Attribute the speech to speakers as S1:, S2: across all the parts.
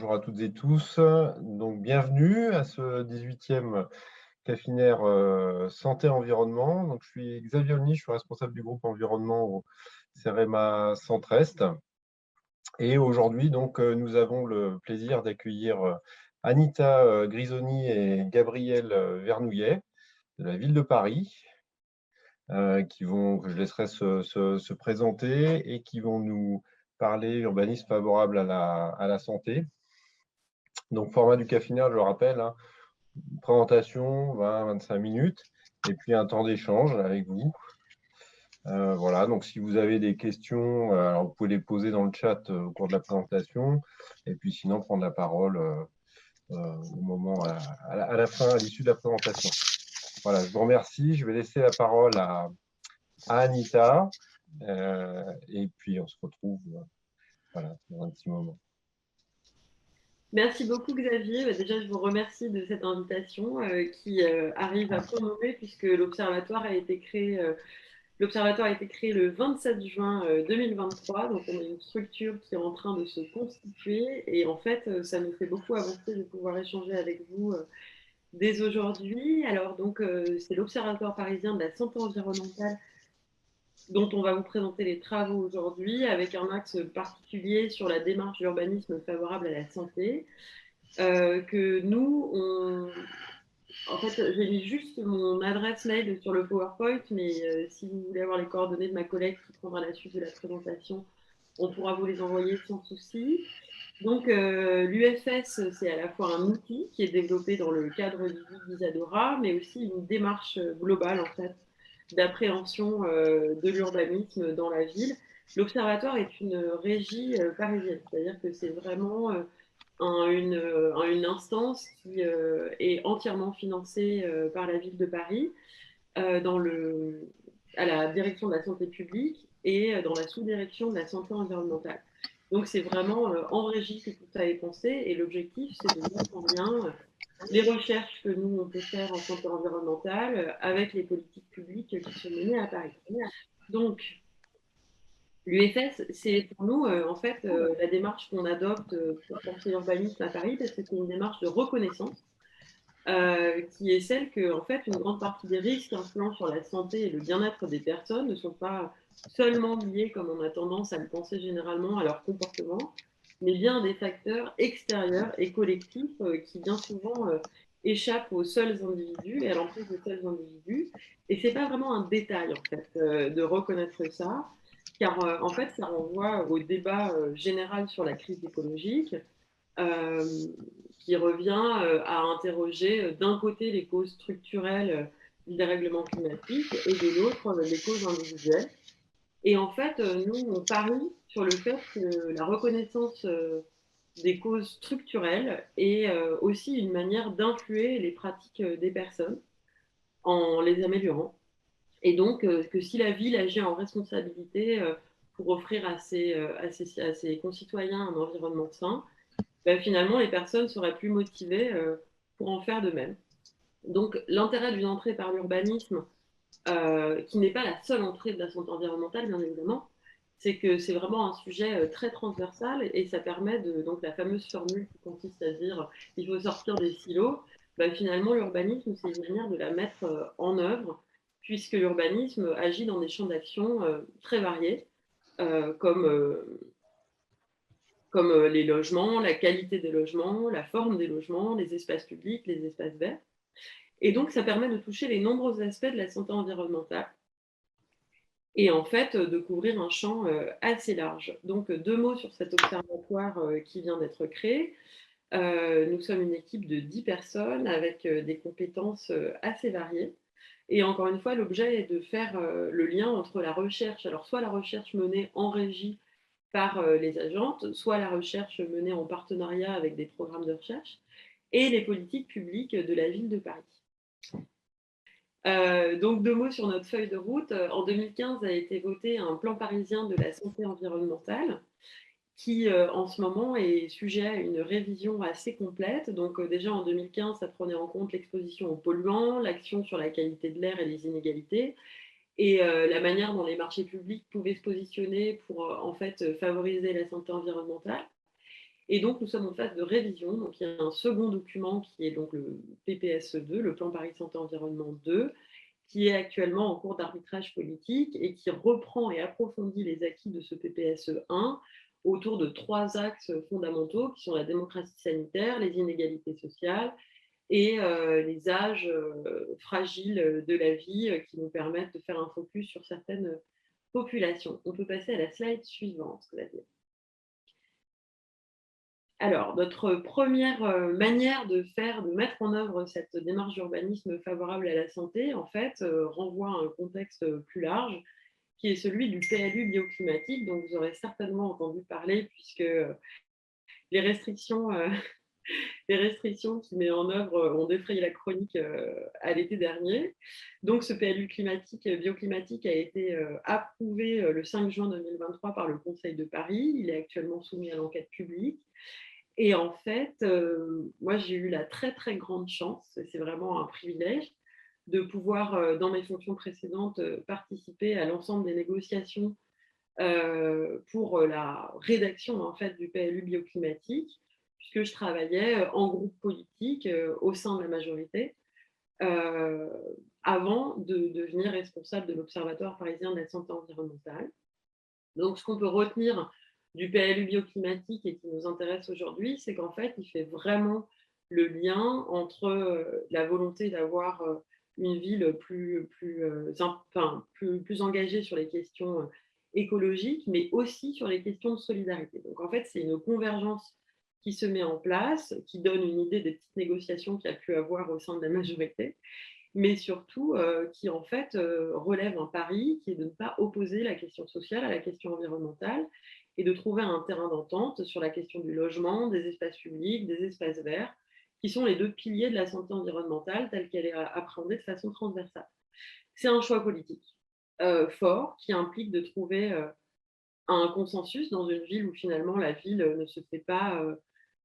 S1: bonjour à toutes et tous. Donc, bienvenue à ce 18e Cafinaire Santé-Environnement. Donc, je suis Xavier Olny, je suis responsable du groupe environnement au CEREMA Centre-Est. Et aujourd'hui, donc, nous avons le plaisir d'accueillir Anita Grisoni et Gabriel Vernouillet de la ville de Paris, que je laisserai se présenter et qui vont nous parler urbanisme favorable à la santé. Donc, format du Cafinaire, je le rappelle, hein, présentation, 20-25 minutes, et puis un temps d'échange avec vous. Voilà, donc si vous avez des questions, alors vous pouvez les poser dans le chat au cours de la présentation, et puis sinon prendre la parole au moment, à la fin, à l'issue de la présentation. Voilà, je vous remercie. Je vais laisser la parole à Anita, et puis on se retrouve voilà, dans un petit moment.
S2: Merci beaucoup Xavier. Déjà, je vous remercie de cette invitation qui arrive à point nommé puisque l'Observatoire a été créé le 27 juin 2023. Donc, on a une structure qui est en train de se constituer et en fait, ça nous fait beaucoup avancer de pouvoir échanger avec vous dès aujourd'hui. Alors, donc, c'est l'Observatoire parisien de la santé environnementale dont on va vous présenter les travaux aujourd'hui avec un axe particulier sur la démarche d'urbanisme favorable à la santé. Que nous, en fait, j'ai mis juste mon adresse mail sur le PowerPoint, mais si vous voulez avoir les coordonnées de ma collègue qui prendra la suite de la présentation, on pourra vous les envoyer sans souci. Donc, l'UFS, c'est à la fois un outil qui est développé dans le cadre du guide d'Isadora, mais aussi une démarche globale, en fait, d'appréhension de l'urbanisme dans la ville. L'Observatoire est une régie parisienne, c'est-à-dire que c'est vraiment une instance qui est entièrement financée par la ville de Paris à la direction de la santé publique et dans la sous-direction de la santé environnementale. Donc c'est vraiment en régie que tout ça est pensé et l'objectif c'est de mettre en lien les recherches que nous on peut faire en santé environnementale avec les politiques publiques qui sont menées à Paris. Donc l'UFS, c'est pour nous, en fait, la démarche qu'on adopte pour penser l'urbanisme à Paris, parce que c'est une démarche de reconnaissance, qui est celle que, en fait, une grande partie des risques influant sur la santé et le bien-être des personnes ne sont pas seulement liés, comme on a tendance à le penser généralement, à leur comportement, mais bien à des facteurs extérieurs et collectifs qui, bien souvent, échappent aux seuls individus et à l'emprise des seuls individus. Et c'est pas vraiment un détail, en fait, de reconnaître ça, car, en fait, ça renvoie au débat général sur la crise écologique, euh, qui revient à interroger d'un côté les causes structurelles du dérèglement climatique et de l'autre les causes individuelles. Et en fait, nous, on parie sur le fait que la reconnaissance des causes structurelles est aussi une manière d'influer les pratiques des personnes en les améliorant. Et donc, que si la ville agit en responsabilité pour offrir à ses concitoyens un environnement sain, ben, finalement, les personnes seraient plus motivées pour en faire de même. Donc, l'intérêt d'une entrée par l'urbanisme, qui n'est pas la seule entrée de la santé environnementale, bien évidemment, c'est que c'est vraiment un sujet très transversal et ça permet donc la fameuse formule qui consiste à dire il faut sortir des silos. Ben, finalement, l'urbanisme, c'est une manière de la mettre en œuvre, puisque l'urbanisme agit dans des champs d'action très variés, comme les logements, la qualité des logements, la forme des logements, les espaces publics, les espaces verts. Et donc, ça permet de toucher les nombreux aspects de la santé environnementale et en fait de couvrir un champ assez large. Donc, deux mots sur cet observatoire qui vient d'être créé. Nous sommes une équipe de 10 personnes avec des compétences assez variées. Et encore une fois, l'objet est de faire le lien entre la recherche, alors soit la recherche menée en régie par les agentes, soit la recherche menée en partenariat avec des programmes de recherche, et les politiques publiques de la ville de Paris. Donc deux mots sur notre feuille de route. En 2015 a été voté un plan parisien de la santé environnementale qui en ce moment est sujet à une révision assez complète. Donc déjà en 2015, ça prenait en compte l'exposition aux polluants, l'action sur la qualité de l'air et les inégalités, et la manière dont les marchés publics pouvaient se positionner pour en fait favoriser la santé environnementale. Et donc, nous sommes en phase de révision. Donc, il y a un second document qui est donc le PPSE2, le Plan Paris Santé Environnement 2, qui est actuellement en cours d'arbitrage politique et qui reprend et approfondit les acquis de ce PPSE 1 autour de 3 axes fondamentaux qui sont la démocratie sanitaire, les inégalités sociales et les âges fragiles de la vie qui nous permettent de faire un focus sur certaines populations. On peut passer à la slide suivante, Xavier. Alors, notre première manière de mettre en œuvre cette démarche d'urbanisme favorable à la santé, en fait, renvoie à un contexte plus large, qui est celui du PLU bioclimatique, dont vous aurez certainement entendu parler, puisque les restrictions, les restrictions qu'il met en œuvre ont défrayé la chronique à l'été dernier. Donc, ce PLU bioclimatique a été approuvé le 5 juin 2023 par le Conseil de Paris. Il est actuellement soumis à l'enquête publique. Et en fait, moi, j'ai eu la très, très grande chance, et c'est vraiment un privilège, de pouvoir, dans mes fonctions précédentes, participer à l'ensemble des négociations pour la rédaction en fait, du PLU bioclimatique, puisque je travaillais en groupe politique au sein de la majorité, avant de devenir responsable de l'Observatoire parisien de la santé environnementale. Donc, ce qu'on peut retenir du PLU bioclimatique et qui nous intéresse aujourd'hui, c'est qu'en fait, il fait vraiment le lien entre la volonté d'avoir une ville plus engagée sur les questions écologiques, mais aussi sur les questions de solidarité. Donc, en fait, c'est une convergence qui se met en place, qui donne une idée des petites négociations qu'il y a pu avoir au sein de la majorité, mais surtout qui en fait relève un pari qui est de ne pas opposer la question sociale à la question environnementale et de trouver un terrain d'entente sur la question du logement, des espaces publics, des espaces verts, qui sont les deux piliers de la santé environnementale telle qu'elle est appréhendée de façon transversale. C'est un choix politique fort qui implique de trouver un consensus dans une ville où finalement la ville ne se fait pas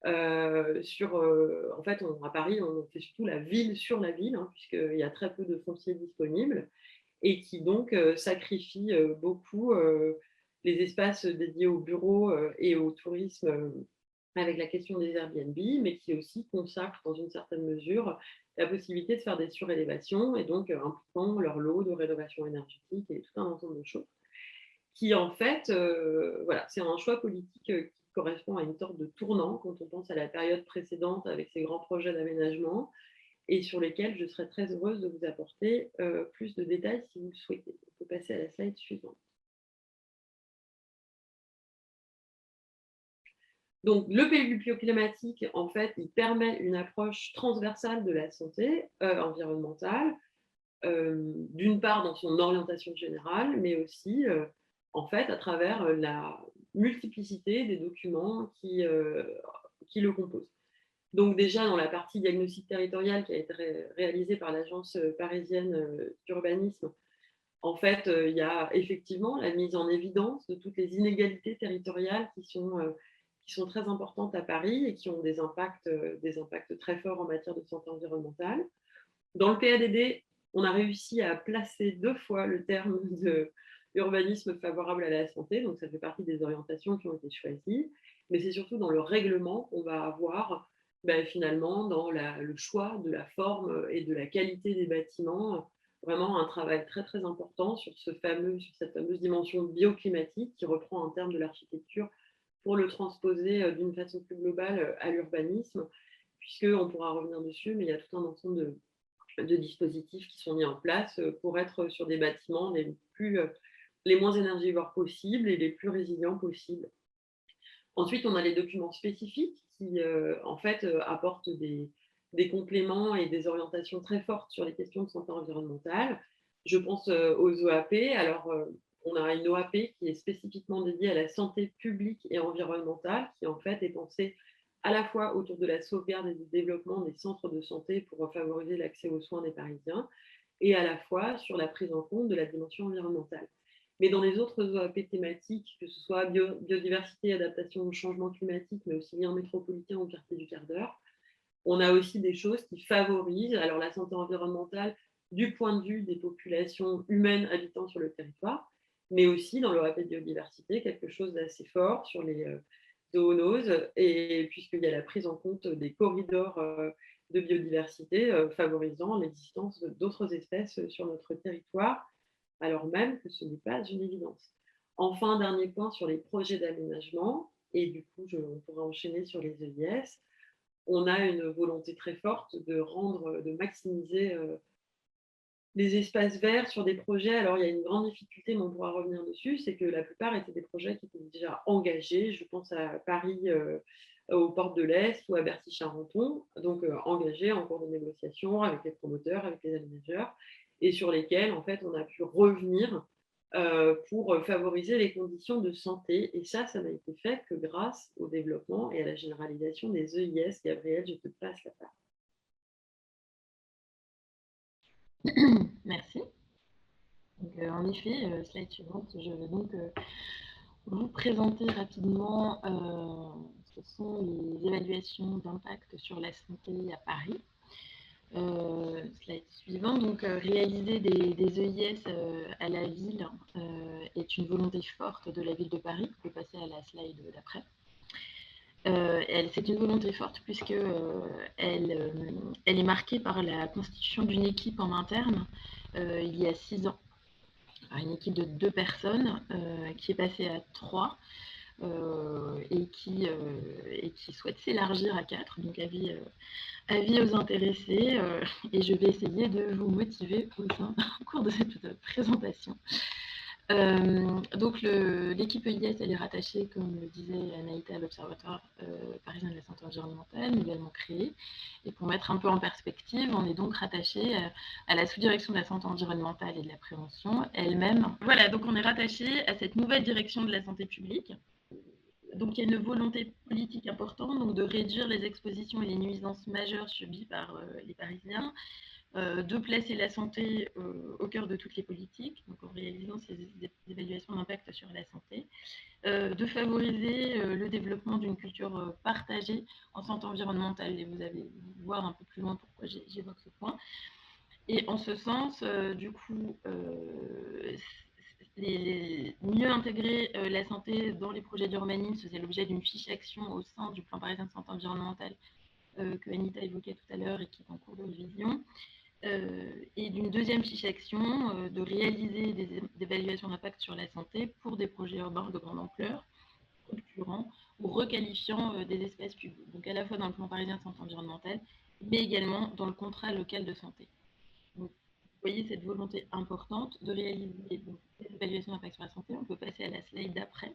S2: en fait, à Paris, on fait surtout la ville sur la ville, hein, puisqu'il y a très peu de foncier disponible, et qui donc sacrifie beaucoup les espaces dédiés aux bureaux et au tourisme avec la question des Airbnb, mais qui aussi consacre dans une certaine mesure la possibilité de faire des surélévations et donc impliquant leur lot de rénovation énergétique et tout un ensemble de choses qui en fait, voilà, c'est un choix politique qui correspond à une sorte de tournant quand on pense à la période précédente avec ces grands projets d'aménagement et sur lesquels je serais très heureuse de vous apporter plus de détails si vous le souhaitez. On peut passer à la slide suivante. Donc, le PLU bioclimatique, en fait, il permet une approche transversale de la santé environnementale, d'une part dans son orientation générale, mais aussi en fait à travers la multiplicité des documents qui le composent. Donc déjà dans la partie diagnostic territorial qui a été réalisée par l'agence parisienne d'urbanisme, en fait il y a effectivement la mise en évidence de toutes les inégalités territoriales qui sont très importantes à Paris et qui ont des impacts très forts en matière de santé environnementale. Dans le PADD, on a réussi à placer 2 fois le terme de urbanisme favorable à la santé, donc ça fait partie des orientations qui ont été choisies, mais c'est surtout dans le règlement qu'on va avoir finalement dans le choix de la forme et de la qualité des bâtiments, vraiment un travail très très important sur cette fameuse dimension bioclimatique qui reprend un terme de l'architecture pour le transposer d'une façon plus globale à l'urbanisme, puisqu'on pourra revenir dessus, mais il y a tout un ensemble de dispositifs qui sont mis en place pour être sur des bâtiments les moins énergivores possibles et les plus résilients possibles. Ensuite, on a les documents spécifiques qui, en fait, apportent des compléments et des orientations très fortes sur les questions de santé environnementale. Je pense aux OAP. Alors, on a une OAP qui est spécifiquement dédiée à la santé publique et environnementale, qui en fait est pensée à la fois autour de la sauvegarde et du développement des centres de santé pour favoriser l'accès aux soins des Parisiens, et à la fois sur la prise en compte de la dimension environnementale. Mais dans les autres OAP thématiques, que ce soit biodiversité, adaptation au changement climatique, mais aussi lien métropolitain ou quartier du quart d'heure, on a aussi des choses qui favorisent alors la santé environnementale du point de vue des populations humaines habitant sur le territoire, mais aussi dans l'OAP biodiversité, quelque chose d'assez fort sur zoonoses, et puisqu'il y a la prise en compte des corridors de biodiversité favorisant l'existence d'autres espèces sur notre territoire, alors même que ce n'est pas une évidence. Enfin, dernier point sur les projets d'aménagement, et du coup, on pourrait enchaîner sur les EIS. On a une volonté très forte de maximiser les espaces verts sur des projets. Alors, il y a une grande difficulté, mais on pourra revenir dessus, c'est que la plupart étaient des projets qui étaient déjà engagés. Je pense à Paris, aux Portes de l'Est, ou à Bercy-Charenton, donc engagés en cours de négociation avec les promoteurs, avec les aménageurs, et sur lesquels, en fait, on a pu revenir pour favoriser les conditions de santé. Et ça n'a été fait que grâce au développement et à la généralisation des EIS. Gabrielle, je te passe la parole.
S3: Merci. Donc, en effet, slide suivante, je vais donc vous présenter rapidement ce sont les évaluations d'impact sur la santé à Paris. Slide suivant, donc réaliser des EIS à la ville est une volonté forte de la ville de Paris. Vous pouvez passer à la slide d'après. C'est une volonté forte puisque elle est marquée par la constitution d'une équipe en interne il y a 6 ans. Une équipe de 2 personnes qui est passée à 3 et qui souhaite s'élargir à 4, donc avis aux intéressés, et je vais essayer de vous motiver au cours de cette présentation. Donc l'équipe EIS, elle est rattachée, comme le disait Anaïta, à l'Observatoire parisien de la santé environnementale, nouvellement créé. Et pour mettre un peu en perspective, on est donc rattaché à la sous-direction de la santé environnementale et de la prévention elle-même. Voilà, donc on est rattaché à cette nouvelle direction de la santé publique. Donc il y a une volonté politique importante, donc de réduire les expositions et les nuisances majeures subies par les Parisiens, de placer la santé au cœur de toutes les politiques, donc en réalisant ces évaluations d'impact sur la santé, de favoriser le développement d'une culture partagée en santé environnementale, et vous allez voir un peu plus loin pourquoi j'évoque ce point. Et en ce sens, du coup, mieux intégrer la santé dans les projets d'urbanisme faisait l'objet d'une fiche action au sein du plan parisien de santé environnementale que Anita évoquait tout à l'heure et qui est en cours de révision. Et d'une deuxième fiche action de réaliser des évaluations d'impact sur la santé pour des projets urbains de grande ampleur, structurants ou requalifiant des espaces publics. Donc à la fois dans le plan parisien de santé environnementale, mais également dans le contrat local de santé. Donc, vous voyez cette volonté importante de réaliser des évaluations d'impact sur la santé. On peut passer à la slide d'après.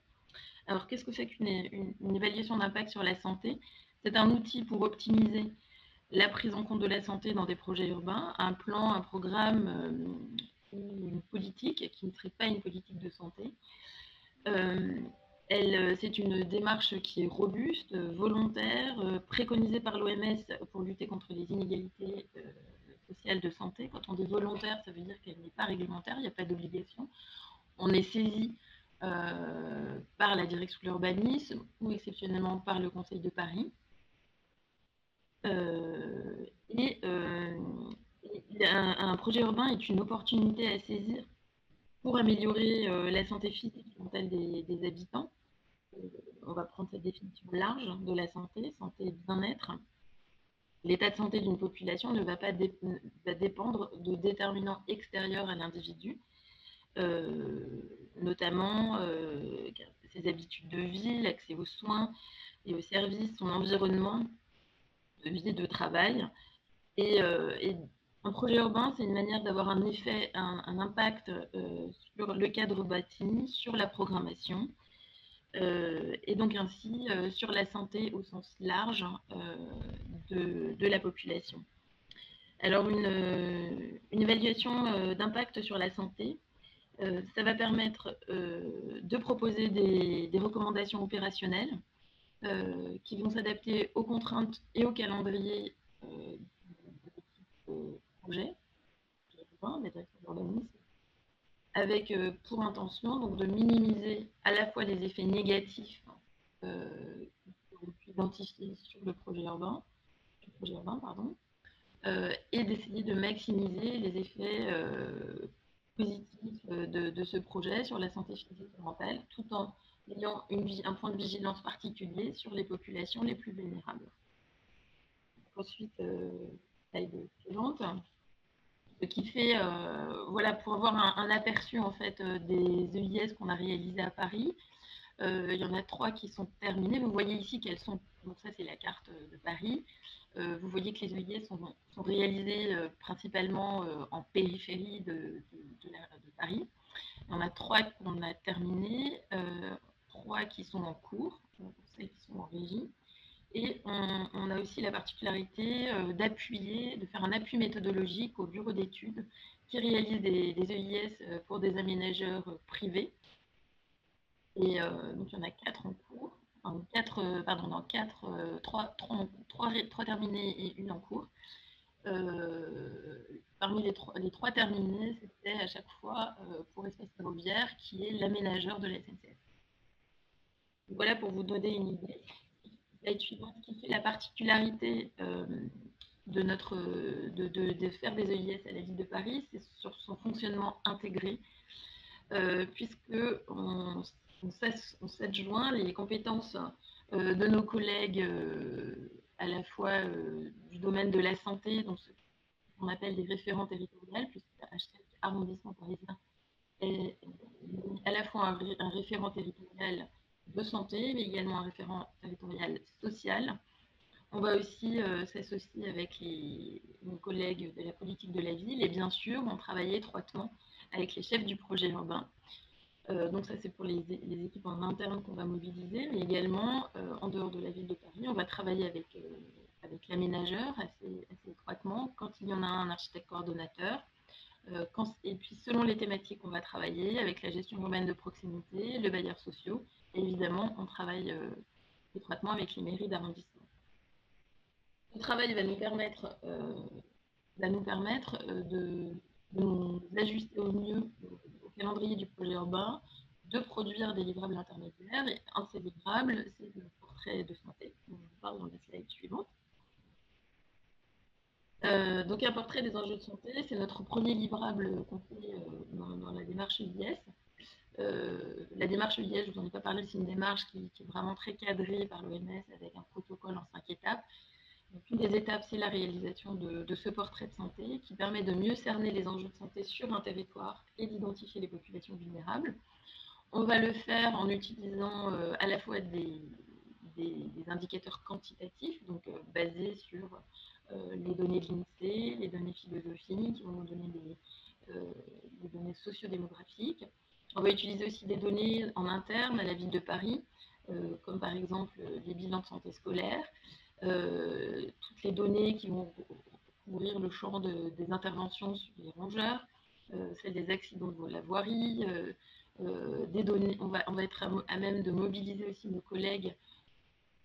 S3: Alors, qu'est-ce que c'est qu'une évaluation d'impact sur la santé? C'est un outil pour optimiser la prise en compte de la santé dans des projets urbains, un plan, un programme ou une politique qui ne serait pas une politique de santé. C'est une démarche qui est robuste, volontaire, préconisée par l'OMS pour lutter contre les inégalités sociales de santé. Quand on dit volontaire, ça veut dire qu'elle n'est pas réglementaire, il n'y a pas d'obligation. On est saisi par la direction de l'urbanisme ou exceptionnellement par le Conseil de Paris. Un projet urbain est une opportunité à saisir pour améliorer la santé physique et mentale des habitants. On va prendre cette définition large de la santé et bien-être. L'état de santé d'une population ne va pas dépendre de déterminants extérieurs à l'individu, notamment ses habitudes de vie, l'accès aux soins et aux services, son environnement de vie et de travail. Et un projet urbain, c'est une manière d'avoir un effet, un impact sur le cadre bâti, sur la programmation, et donc ainsi sur la santé au sens large de la population. Alors une évaluation d'impact sur la santé, ça va permettre de proposer des recommandations opérationnelles qui vont s'adapter aux contraintes et au calendrier projet, la direction d'urbanisme, avec pour intention donc, de minimiser à la fois les effets négatifs qu'on peut identifier sur le projet urbain, et d'essayer de maximiser les effets positifs de ce projet sur la santé physique et mentale, tout en ayant un point de vigilance particulier sur les populations les plus vulnérables. Ensuite, slide suivante. Ce qui fait, voilà, pour avoir un aperçu en fait des EIS qu'on a réalisés à Paris. Il y en a 3 qui sont terminées. Vous voyez ici qu'elles sont, donc ça c'est la carte de Paris. Vous voyez que les EIS sont réalisés principalement en périphérie de Paris. Il y en a 3 qu'on a terminées, 3 qui sont en cours, pour celles qui sont en régie. Et on a aussi la particularité de faire un appui méthodologique au bureau d'études qui réalise des EIS pour des aménageurs privés. Et donc, il y en a 4 en cours. Enfin, 3 terminés et une en cours. Parmi les 3 terminés, c'était à chaque fois pour Espace Ferroviaire, qui est l'aménageur de la SNCF. Voilà pour vous donner une idée. Slide suivante, qui fait la particularité de faire des EIS à la ville de Paris, c'est sur son fonctionnement intégré, puisque on 7 juin, les compétences de nos collègues à la fois du domaine de la santé, donc ce qu'on appelle les référents territoriaux, puisque chaque arrondissement parisien est à la fois un référent territorial de santé, mais également un référent territorial social. On va aussi s'associer avec nos collègues de la politique de la ville et bien sûr, on travaille étroitement avec les chefs du projet urbain. Donc ça, c'est pour les équipes en interne qu'on va mobiliser, mais également, en dehors de la ville de Paris, on va travailler avec l'aménageur assez étroitement, quand il y en a un architecte coordonnateur. Et puis, selon les thématiques, on va travailler avec la gestion urbaine de proximité, le bailleur social, et évidemment, on travaille étroitement avec les mairies d'arrondissement. Ce travail va nous permettre de nous ajuster au mieux au calendrier du projet urbain, de produire des livrables intermédiaires. Et un de ces livrables, c'est le portrait de santé, dont je vous parle dans la slide suivante. Donc un portrait des enjeux de santé, c'est notre premier livrable qu'on fait dans la démarche EIS. La démarche EIS, je ne vous en ai pas parlé, c'est une démarche qui est vraiment très cadrée par l'OMS avec un protocole en 5 étapes. Donc, une des étapes, c'est la réalisation de ce portrait de santé qui permet de mieux cerner les enjeux de santé sur un territoire et d'identifier les populations vulnérables. On va le faire en utilisant à la fois des indicateurs quantitatifs, donc basés sur les données de l'INSEE, les données philosophiques, qui vont nous donner des données sociodémographiques. On va utiliser aussi des données en interne à la ville de Paris, comme par exemple les bilans de santé scolaire, toutes les données qui vont couvrir le champ des interventions sur les rongeurs, celles des accidents de la voirie, des données. On va être à même de mobiliser aussi nos collègues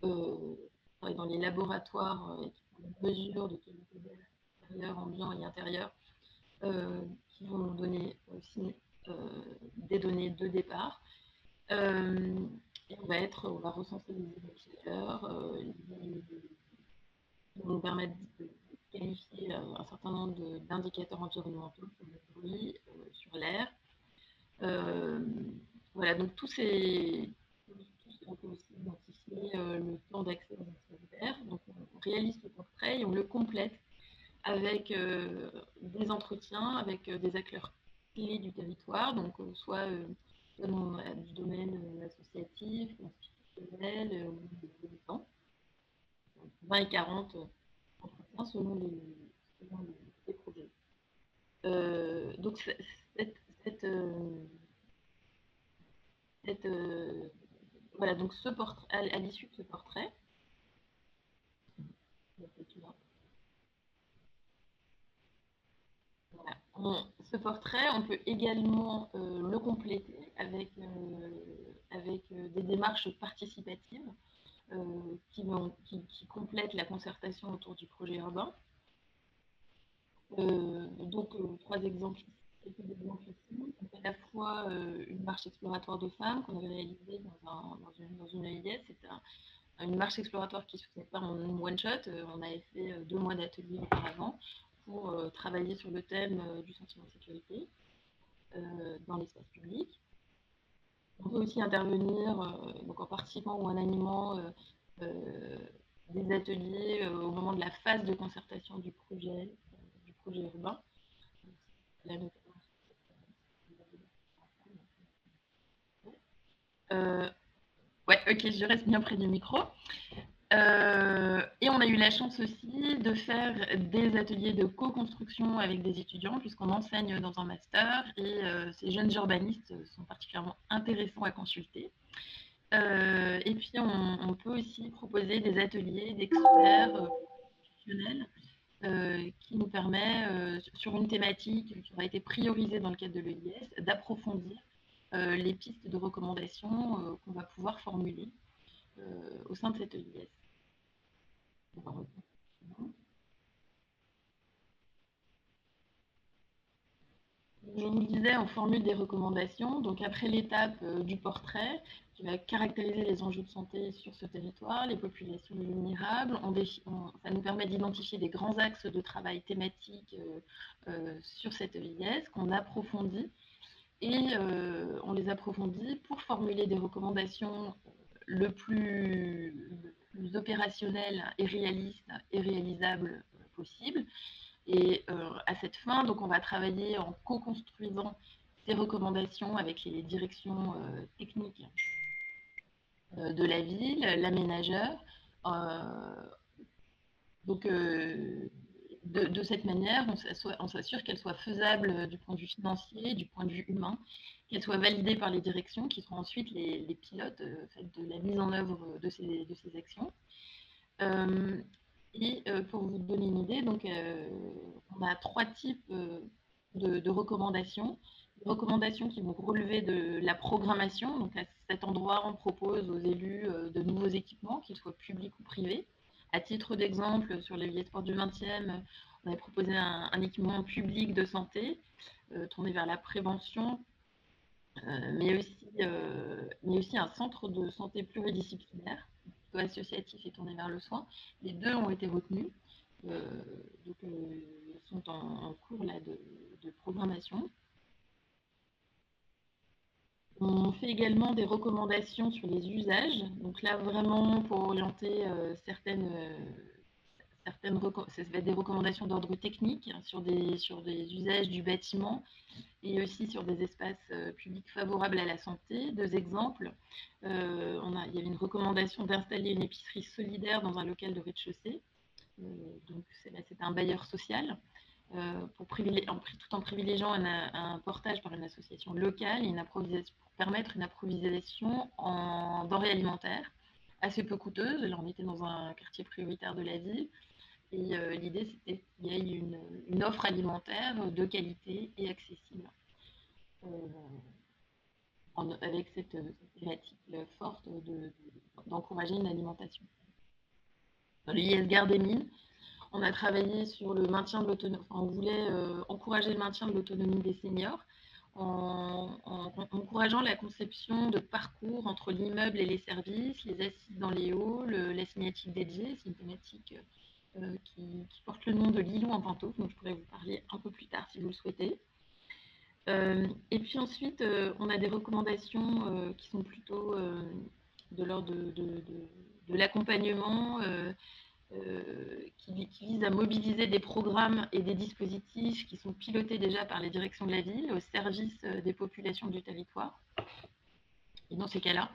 S3: dans les laboratoires qui font des mesures de qualité d'air extérieur, ambiant et intérieur, qui vont nous donner aussi des données de départ. Et on va recenser les indicateurs, qui vont nous permettre de qualifier un certain nombre d'indicateurs environnementaux sur le bruit, sur l'air. Voilà, donc on peut aussi identifier le temps d'accès aux espaces verts. Donc on réalise le portrait et on le complète avec des entretiens avec des acteurs clés du territoire, donc soit du domaine associatif, institutionnel ou des militants. 20 et 40 entretiens selon les projets. Donc voilà, donc ce portrait, à l'issue de ce portrait, voilà. Ce portrait, on peut également le compléter avec des démarches participatives qui complètent la concertation autour du projet urbain. Donc, 3 exemples ici. Donc, à la fois une marche exploratoire de femmes qu'on avait réalisée dans une EIS. C'était une marche exploratoire qui ne se faisait pas en one-shot. On avait fait 2 mois d'atelier auparavant pour travailler sur le thème du sentiment de sécurité dans l'espace public. On peut aussi intervenir donc en participant ou en animant des ateliers au moment de la phase de concertation du projet urbain. Ouais, ok, je reste bien près du micro. Et on a eu la chance aussi de faire des ateliers de co-construction avec des étudiants, puisqu'on enseigne dans un master, et ces jeunes urbanistes sont particulièrement intéressants à consulter. Et puis, on peut aussi proposer des ateliers d'experts professionnels qui nous permet, sur une thématique qui aura été priorisée dans le cadre de l'EIS, d'approfondir les pistes de recommandations qu'on va pouvoir formuler au sein de cette EIS. Je vous le disais, on formule des recommandations. Donc après l'étape du portrait, qui va caractériser les enjeux de santé sur ce territoire, les populations vulnérables, ça nous permet d'identifier des grands axes de travail thématiques sur cette EIS qu'on approfondit. Et on les approfondit pour formuler des recommandations le plus opérationnelles et réalistes et réalisables possible. Et à cette fin, donc on va travailler en co-construisant ces recommandations avec les directions techniques de la ville, l'aménageur. Donc de cette manière, on s'assure qu'elle soit faisable du point de vue financier, du point de vue humain, qu'elle soit validée par les directions qui seront ensuite les pilotes de la mise en œuvre de ces actions. Et pour vous donner une idée, donc, on a 3 types de recommandations. Des recommandations qui vont relever de la programmation. Donc à cet endroit, on propose aux élus de nouveaux équipements, qu'ils soient publics ou privés. À titre d'exemple, sur les lieux de sport du 20e, on avait proposé un équipement public de santé tourné vers la prévention, mais aussi un centre de santé pluridisciplinaire, associatif et tourné vers le soin. Les deux ont été retenus, donc ils sont en cours là, de programmation. On fait également des recommandations sur les usages, donc là vraiment pour orienter certaines ça va être des recommandations d'ordre technique sur des usages du bâtiment et aussi sur des espaces publics favorables à la santé. 2 exemples. Il y avait une recommandation d'installer une épicerie solidaire dans un local de rez-de-chaussée. Donc c'est un bailleur social. Tout en privilégiant un portage par une association locale et pour permettre une approvisionnement en denrées alimentaires assez peu coûteuses. Là, on était dans un quartier prioritaire de la ville. Et l'idée, c'était qu'il y ait une offre alimentaire de qualité et accessible, avec cette thématique forte d'encourager une alimentation. Dans l'IS Gare des Mines, on a travaillé sur le maintien de l'autonomie. On voulait encourager le maintien de l'autonomie des seniors en encourageant la conception de parcours entre l'immeuble et les services, les assises dans les halls, la cinématique dédiée. C'est une thématique qui porte le nom de Lilou en pantoufles, donc je pourrais vous parler un peu plus tard si vous le souhaitez. Et puis ensuite, on a des recommandations qui sont plutôt de l'ordre de l'accompagnement, qui visent à mobiliser des programmes et des dispositifs qui sont pilotés déjà par les directions de la ville au service des populations du territoire. Et dans ces cas-là,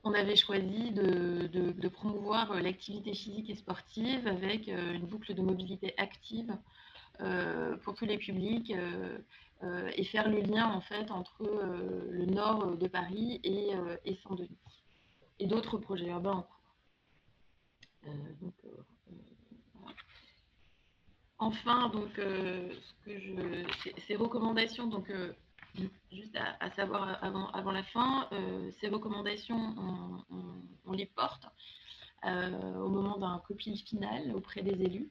S3: on avait choisi de promouvoir l'activité physique et sportive avec une boucle de mobilité active pour tous les publics et faire le lien en fait entre le nord de Paris et Saint-Denis et d'autres projets urbains en cours. Voilà. Enfin, donc, ces recommandations, donc, juste à savoir avant la fin, ces recommandations, on les porte au moment d'un copil final auprès des élus,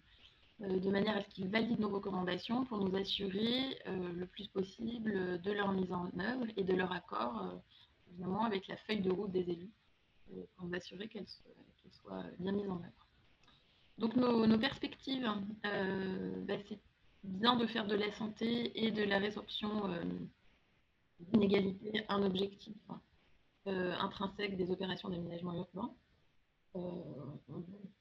S3: de manière à ce qu'ils valident nos recommandations pour nous assurer le plus possible de leur mise en œuvre et de leur accord, évidemment, avec la feuille de route des élus, pour nous assurer qu'elle soit bien mise en œuvre. Donc nos perspectives, c'est bien de faire de la santé et de la résorption d'inégalités un objectif intrinsèque des opérations d'aménagement urbain.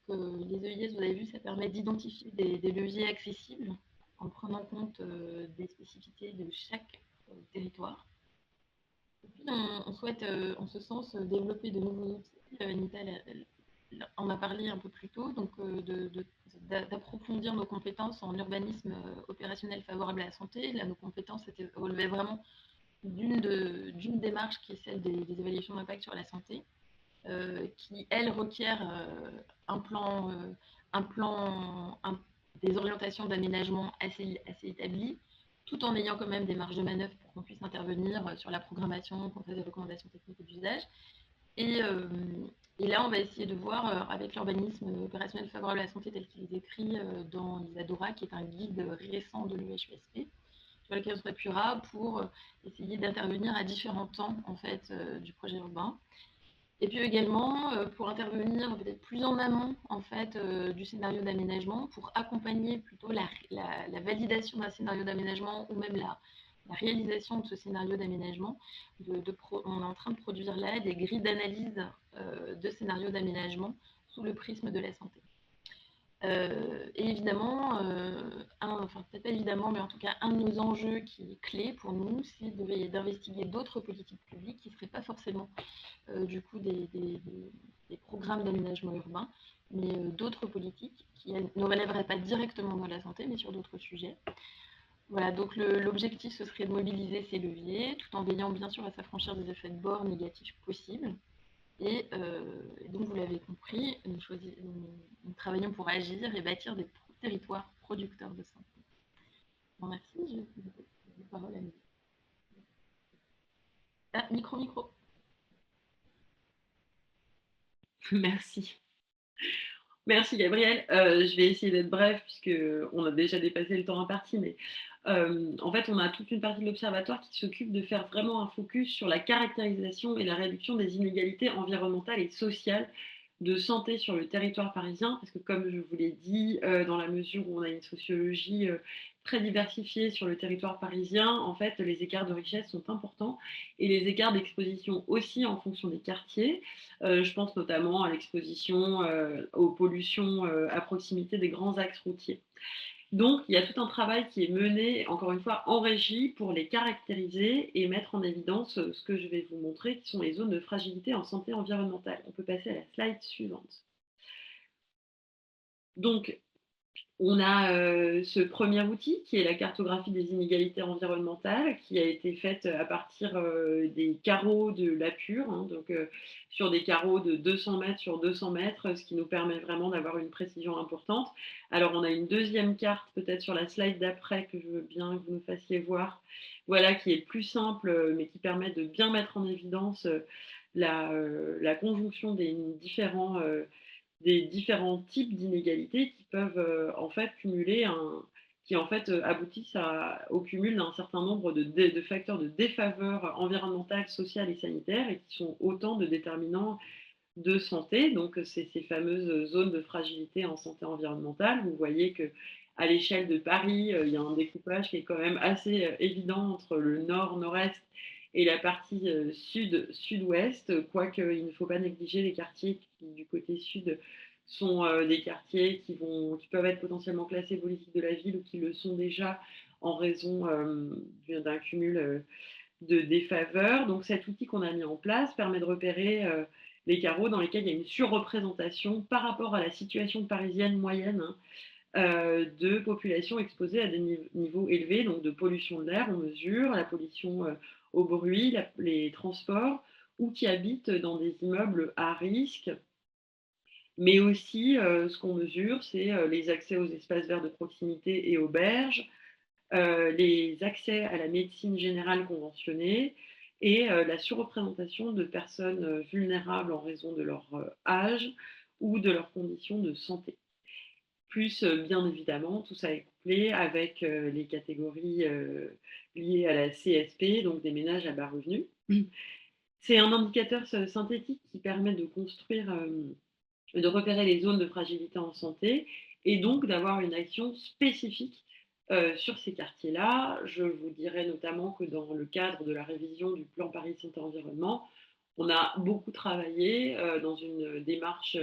S3: Les EIS, vous avez vu, ça permet d'identifier des leviers accessibles en prenant compte des spécificités de chaque territoire. Et puis, on souhaite, en ce sens, développer de nouveaux outils. Anita en a parlé un peu plus tôt, donc d'approfondir nos compétences en urbanisme opérationnel favorable à la santé. Là, nos compétences relevaient vraiment d'une démarche qui est celle des évaluations d'impact sur la santé, qui, elle, requiert des orientations d'aménagement assez établies, tout en ayant quand même des marges de manœuvre pour qu'on puisse intervenir sur la programmation, qu'on fasse des recommandations techniques et d'usage. Et là, on va essayer de voir avec l'urbanisme opérationnel favorable à la santé tel qu'il est écrit dans l'ISADORA, qui est un guide récent de l'UHUSP, sur lequel on s'appuiera pour essayer d'intervenir à différents temps en fait, du projet urbain. Et puis également pour intervenir peut-être plus en amont en fait, du scénario d'aménagement, pour accompagner plutôt la validation d'un scénario d'aménagement ou même la réalisation de ce scénario d'aménagement. On est en train de produire là des grilles d'analyse de scénarios d'aménagement sous le prisme de la santé. Et évidemment, enfin peut-être pas évidemment, mais en tout cas un de nos enjeux qui est clé pour nous, c'est d'investiguer d'autres politiques publiques qui ne seraient pas forcément du coup des programmes d'aménagement urbain, mais d'autres politiques qui ne relèveraient pas directement de la santé, mais sur d'autres sujets. Voilà, donc l'objectif, ce serait de mobiliser ces leviers, tout en veillant bien sûr à s'affranchir des effets de bord négatifs possibles. Et donc, vous l'avez compris, nous travaillons pour agir et bâtir des territoires producteurs de santé. Bon, merci, je vais la parole à nous. Ah, micro.
S2: Merci. Merci Gabriel. Je vais essayer d'être bref puisqu'on a déjà dépassé le temps imparti, mais en fait, on a toute une partie de l'observatoire qui s'occupe de faire vraiment un focus sur la caractérisation et la réduction des inégalités environnementales et sociales de santé sur le territoire parisien, parce que comme je vous l'ai dit, dans la mesure où on a une sociologie très diversifiée sur le territoire parisien, en fait, les écarts de richesse sont importants et les écarts d'exposition aussi en fonction des quartiers. Je pense notamment à l'exposition aux pollutions à proximité des grands axes routiers. Donc, il y a tout un travail qui est mené, encore une fois, en régie pour les caractériser et mettre en évidence ce que je vais vous montrer, qui sont les zones de fragilité en santé environnementale. On peut passer à la slide suivante. Donc, on a ce premier outil qui est la cartographie des inégalités environnementales qui a été faite à partir des carreaux de l'APUR, hein, donc sur des carreaux de 200 mètres sur 200 mètres, ce qui nous permet vraiment d'avoir une précision importante. Alors on a une deuxième carte peut-être sur la slide d'après que je veux bien que vous nous fassiez voir, voilà, qui est plus simple mais qui permet de bien mettre en évidence la conjonction des différents types d'inégalités qui peuvent en fait cumuler qui en fait aboutissent au cumul d'un certain nombre de facteurs de défaveur environnementale, sociale et sanitaire et qui sont autant de déterminants de santé. Donc c'est ces fameuses zones de fragilité en santé environnementale. Vous voyez que à l'échelle de Paris, il y a un découpage qui est quand même assez évident entre le nord, nord-est et la partie sud-ouest, quoique il ne faut pas négliger les quartiers qui, du côté sud, sont des quartiers qui peuvent être potentiellement classés politique de la ville ou qui le sont déjà en raison d'un cumul de défaveur. Donc cet outil qu'on a mis en place permet de repérer les carreaux dans lesquels il y a une surreprésentation par rapport à la situation parisienne moyenne, de population exposée à des niveaux élevés, donc de pollution de l'air, on mesure, la pollution au bruit, les transports, ou qui habitent dans des immeubles à risque. Mais aussi, ce qu'on mesure, c'est les accès aux espaces verts de proximité et aux berges, les accès à la médecine générale conventionnée et la surreprésentation de personnes vulnérables en raison de leur âge ou de leurs conditions de santé. Plus, bien évidemment, tout ça est couplé avec les catégories liées à la CSP, donc des ménages à bas revenus. C'est un indicateur synthétique qui permet de construire, de repérer les zones de fragilité en santé et donc d'avoir une action spécifique sur ces quartiers-là. Je vous dirais notamment que dans le cadre de la révision du plan Paris Santé Environnement, On a beaucoup travaillé dans une démarche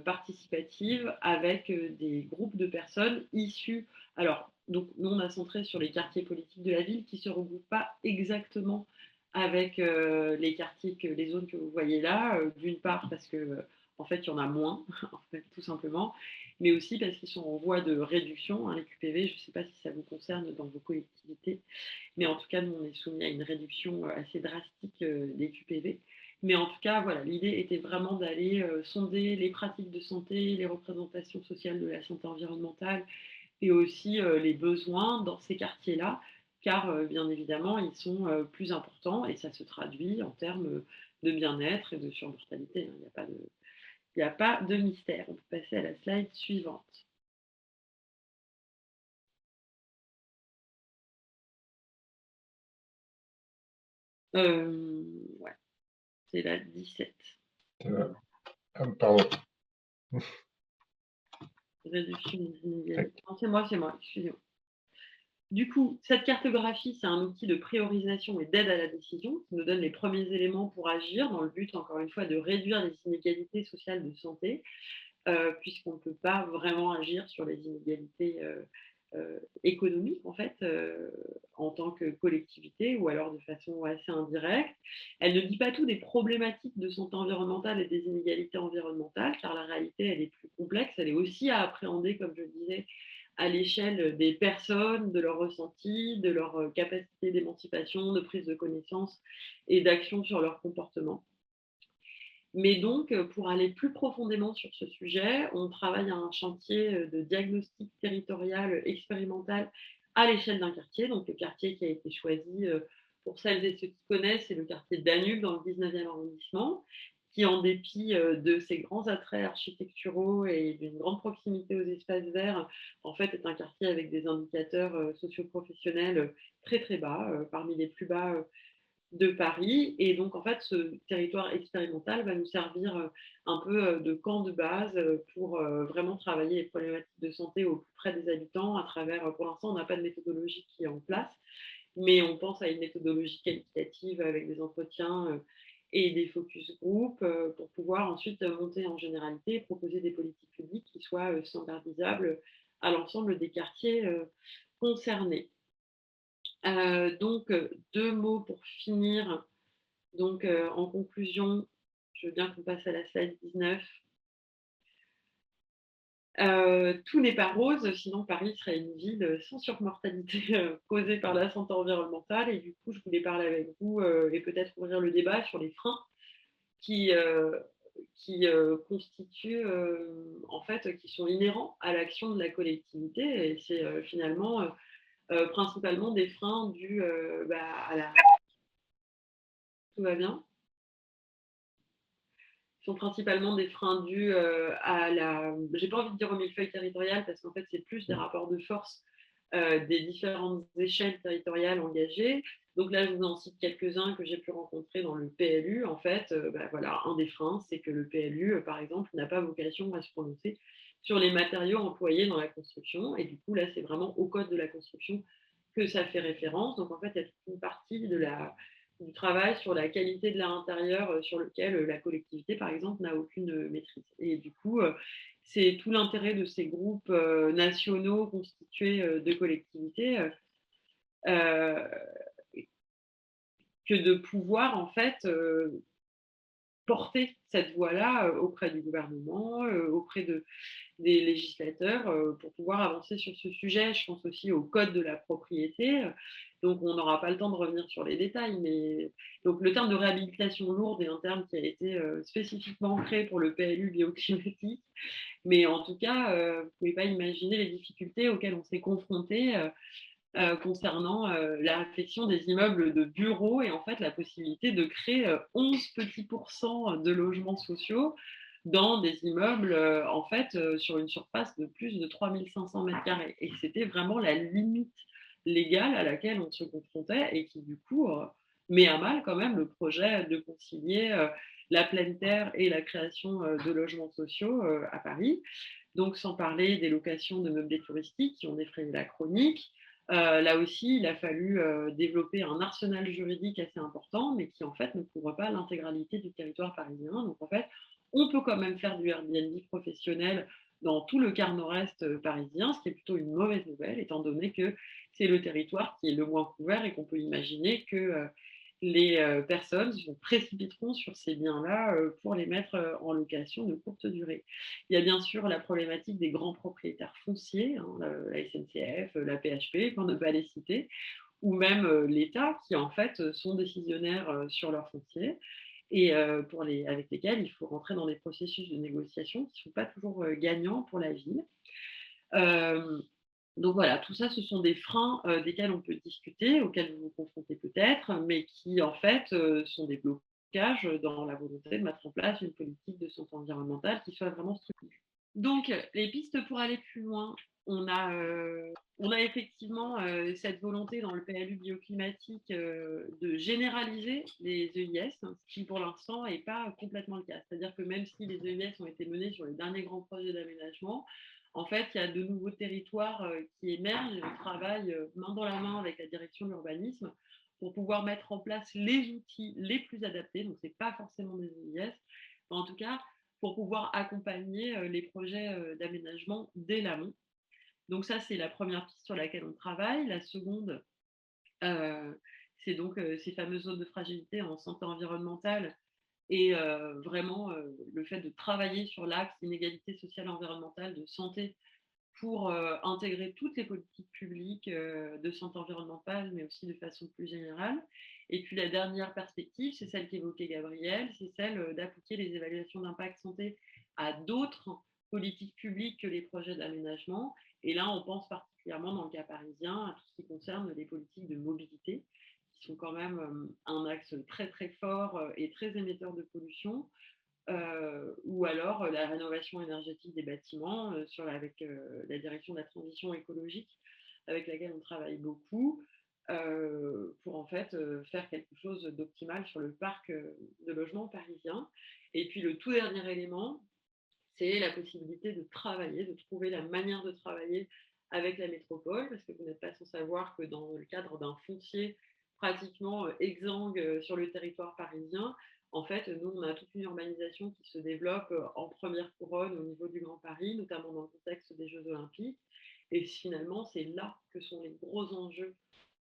S2: participative avec des groupes de personnes issues. Alors, donc, nous, on a centré sur les quartiers politiques de la ville qui ne se regroupent pas exactement avec les zones que vous voyez là, d'une part parce que en fait, il y en a moins, en fait, tout simplement, mais aussi parce qu'ils sont en voie de réduction. Hein, les QPV, je ne sais pas si ça vous concerne dans vos collectivités, mais en tout cas, nous, on est soumis à une réduction assez drastique des QPV. Mais en tout cas, voilà, l'idée était vraiment d'aller sonder les pratiques de santé, les représentations sociales de la santé environnementale et aussi les besoins dans ces quartiers-là, car bien évidemment, ils sont plus importants et ça se traduit en termes de bien-être et de surmortalité. Hein. Il n'y a pas de mystère. On peut passer à la slide suivante. Ouais, c'est la 17.
S1: Pardon.
S2: Réduction des inégalités. Non, c'est moi, excusez-moi. Du coup, cette cartographie, c'est un outil de priorisation et d'aide à la décision qui nous donne les premiers éléments pour agir dans le but, encore une fois, de réduire les inégalités sociales de santé, puisqu'on ne peut pas vraiment agir sur les inégalités économiques, en fait, en tant que collectivité, ou alors de façon assez indirecte. Elle ne dit pas tout des problématiques de santé environnementale et des inégalités environnementales, car la réalité, elle est plus complexe, elle est aussi à appréhender, comme je disais, à l'échelle des personnes, de leurs ressentis, de leur capacité d'émancipation, de prise de connaissance et d'action sur leur comportement. Mais donc, pour aller plus profondément sur ce sujet, on travaille à un chantier de diagnostic territorial expérimental à l'échelle d'un quartier. Donc, le quartier qui a été choisi, pour celles et ceux qui connaissent, c'est le quartier de Danube dans le 19e arrondissement, qui, en dépit de ses grands attraits architecturaux et d'une grande proximité aux espaces verts, en fait, est un quartier avec des indicateurs socioprofessionnels très très bas, parmi les plus bas de Paris. Et donc, en fait, ce territoire expérimental va nous servir un peu de camp de base pour vraiment travailler les problématiques de santé au plus près des habitants à travers, pour l'instant, on n'a pas de méthodologie qui est en place, mais on pense à une méthodologie qualitative avec des entretiens et des focus group pour pouvoir ensuite monter en généralité et proposer des politiques publiques qui soient standardisables à l'ensemble des quartiers concernés. Donc, 2 mots pour finir. Donc, en conclusion, je veux bien qu'on passe à la slide 19. Tout n'est pas rose, sinon Paris serait une ville sans surmortalité causée par la santé environnementale. Et du coup, je voulais parler avec vous et peut-être ouvrir le débat sur les freins qui constituent, en fait, qui sont inhérents à l'action de la collectivité. Et c'est finalement principalement des freins dus à la... Tout va bien? Sont principalement des freins dus à la... J'ai pas envie de dire au millefeuille territorial parce qu'en fait, c'est plus des rapports de force des différentes échelles territoriales engagées. Donc là, je vous en cite quelques-uns que j'ai pu rencontrer dans le PLU. En fait, voilà, un des freins, c'est que le PLU, par exemple, n'a pas vocation à se prononcer sur les matériaux employés dans la construction. Et du coup, là, c'est vraiment au code de la construction que ça fait référence. Donc en fait, il y a toute une partie du travail sur la qualité de l'air intérieur sur lequel la collectivité, par exemple, n'a aucune maîtrise. Et du coup, c'est tout l'intérêt de ces groupes nationaux constitués de collectivités que de pouvoir, en fait, porter cette voie-là auprès du gouvernement, auprès des législateurs pour pouvoir avancer sur ce sujet. Je pense aussi au code de la propriété. Donc, on n'aura pas le temps de revenir sur les détails, mais donc le terme de réhabilitation lourde est un terme qui a été spécifiquement créé pour le PLU bioclimatique. Mais en tout cas, vous ne pouvez pas imaginer les difficultés auxquelles on s'est confronté concernant la réflexion des immeubles de bureaux et en fait la possibilité de créer 11 petits pourcents de logements sociaux dans des immeubles en fait sur une surface de plus de 3500 m². Et c'était vraiment la limite légale à laquelle on se confrontait et qui du coup met à mal quand même le projet de concilier la pleine terre et la création de logements sociaux à Paris. Donc sans parler des locations de meublés touristiques qui ont défrayé la chronique, Là aussi, il a fallu développer un arsenal juridique assez important, mais qui en fait ne couvre pas l'intégralité du territoire parisien. Donc en fait, on peut quand même faire du Airbnb professionnel dans tout le quart nord-est parisien, ce qui est plutôt une mauvaise nouvelle, étant donné que c'est le territoire qui est le moins couvert et qu'on peut imaginer que les personnes se précipiteront sur ces biens-là pour les mettre en location de courte durée. Il y a bien sûr la problématique des grands propriétaires fonciers, hein, la SNCF, la PHP, pour ne pas les citer, ou même l'État, qui en fait sont décisionnaires sur leur foncier et avec lesquels il faut rentrer dans des processus de négociation qui ne sont pas toujours gagnants pour la ville. Donc voilà, tout ça, ce sont des freins desquels on peut discuter, auxquels vous vous confrontez peut-être, mais qui en fait sont des blocages dans la volonté de mettre en place une politique de santé environnementale qui soit vraiment structurée. Donc, les pistes pour aller plus loin, on a effectivement cette volonté dans le PLU bioclimatique de généraliser les EIS, ce qui pour l'instant n'est pas complètement le cas. C'est-à-dire que même si les EIS ont été menés sur les derniers grands projets d'aménagement, en fait, il y a de nouveaux territoires qui émergent et on travaille main dans la main avec la direction de l'urbanisme pour pouvoir mettre en place les outils les plus adaptés. Donc, ce n'est pas forcément des EIS, mais en tout cas, pour pouvoir accompagner les projets d'aménagement dès l'amont. Donc ça, c'est la première piste sur laquelle on travaille. La seconde, c'est donc ces fameuses zones de fragilité en santé environnementale et vraiment le fait de travailler sur l'axe inégalité sociale et environnementale de santé pour intégrer toutes les politiques publiques de santé environnementale, mais aussi de façon plus générale. Et puis la dernière perspective, c'est celle qu'évoquait Gabriel, c'est celle d'appliquer les évaluations d'impact santé à d'autres politiques publiques que les projets d'aménagement. Et là, on pense particulièrement dans le cas parisien à tout ce qui concerne les politiques de mobilité, qui sont quand même un axe très très fort et très émetteur de pollution. Ou alors la rénovation énergétique des bâtiments avec la direction de la transition écologique avec laquelle on travaille beaucoup pour en fait faire quelque chose d'optimal sur le parc de logements parisien. Et puis le tout dernier élément, c'est la possibilité de travailler, de trouver la manière de travailler avec la métropole, parce que vous n'êtes pas sans savoir que dans le cadre d'un foncier pratiquement exsangue sur le territoire parisien, en fait, nous, on a toute une urbanisation qui se développe en première couronne au niveau du Grand Paris, notamment dans le contexte des Jeux Olympiques. Et finalement, c'est là que sont les gros enjeux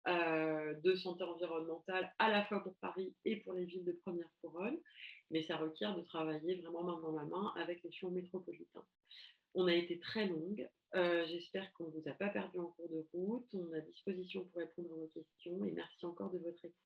S2: de santé environnementale, à la fois pour Paris et pour les villes de première couronne. Mais ça requiert de travailler vraiment main dans la main avec l'échelon métropolitain. On a été très longue. J'espère qu'on ne vous a pas perdu en cours de route. On est à disposition pour répondre à vos questions et merci encore de votre écoute.